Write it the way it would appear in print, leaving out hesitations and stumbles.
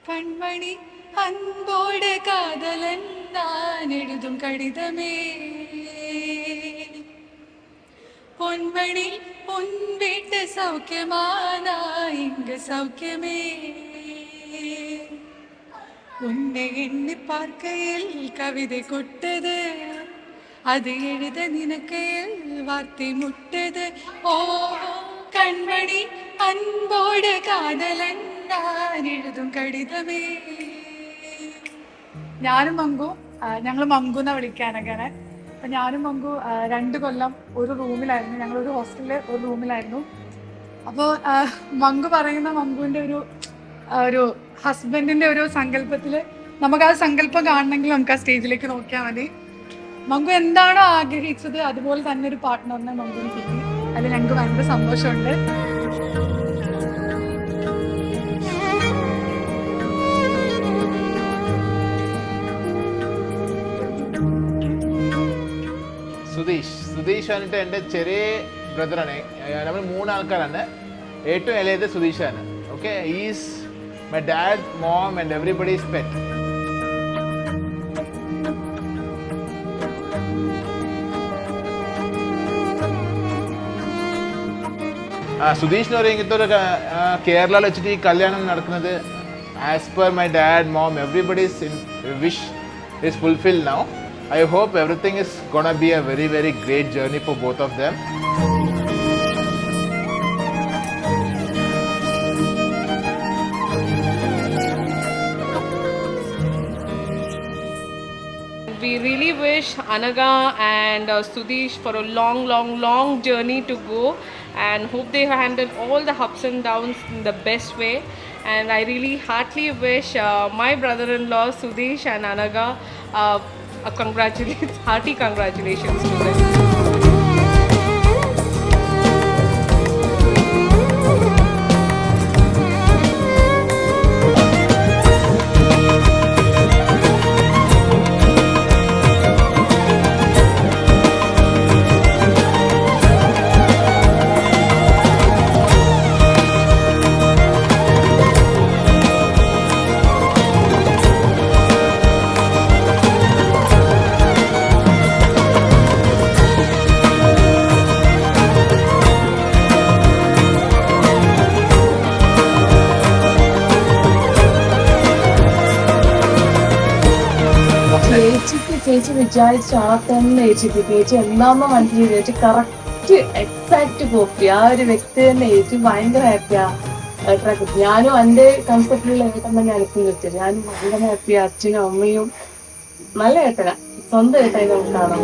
கண்மணி அன்போடு காதலன் நான் எழுதும் கடிதமே பொன்மணி உன் வீட்டு சௌக்கியமானா இங்கு சௌக்கியமே உன்னை எண்ணி பார்க்கையில் கவிதை கொட்டது அது எழுத நினைக்கையில் வார்த்தை முட்டது ஓ കൺമണി അൻപോട് കാതലൻ ഞാൻ എഴുതും കടിതമേ. ഞാനും മങ്കു ഞങ്ങൾ മങ്കു എന്നാ വിളിക്കാനൊക്കെ. അപ്പം ഞാനും മങ്കു 2 കൊല്ലം ഒരു റൂമിലായിരുന്നു. ഞങ്ങളൊരു ഹോസ്റ്റലിൽ ഒരു റൂമിലായിരുന്നു. അപ്പോൾ മങ്കു പറയുന്ന മങ്കുവിൻ്റെ ഒരു ഹസ്ബൻഡിൻ്റെ ഒരു സങ്കല്പത്തിൽ നമുക്ക് ആ സങ്കല്പം കാണണമെങ്കിൽ നമുക്ക് ആ സ്റ്റേജിലേക്ക് നോക്കിയാൽ മതി. മങ്കു എന്താണോ ആഗ്രഹിച്ചത് അതുപോലെ തന്നെ ഒരു പാർട്ട്ണറിനെ മങ്കുവിന് കിട്ടി. അതിൽ ഞങ്ങൾക്ക് ഭയങ്കര സന്തോഷമുണ്ട്. സുധീഷ് വന്നിട്ട് എൻ്റെ ചെറിയ ബ്രദറാണ്. നമ്മൾ 3 ആൾക്കാരാണ്. ഏറ്റവും ഇളയത് സുധീഷാണ്. Okay, is my dad, mom and everybody's pet. Sudheesh എന്ന് പറയുന്നത് ഒരു കേരളയിൽ വെച്ചിട്ട് ഈ കല്യാണം നടക്കുന്നത് as per my dad, mom, everybody's wish is fulfil now. I hope everything is gonna be a very, very great journey for both of them. We really wish Anaga and Sudhish for a long journey to go, and hope they handle all the ups and downs in the best way. And I really heartily wish my brother-in-law Sudhish and Anaga hearty congratulations to them. ചേച്ചി വിചാരിച്ച ആ തന്നെ ചേച്ചി എന്താണെന്ന് മനസ്സിൽ വിചാരിച്ചു correct exact copy. ആ ഒരു വ്യക്തി തന്നെ ചേച്ചി ഭയങ്കര ഹാപ്പിയാ. ഞാനും എൻ്റെ കൺസെപ്റ്റിലുള്ള ഏട്ടമ്മ ഞാനിപ്പം നിർത്തിയത്. ഞാനും ഭയങ്കര ഹാപ്പിയാ. അച്ഛനും അമ്മയും നല്ല ഏട്ടനാ, സ്വന്തം ഏട്ടായി നമുക്ക് കാണാം.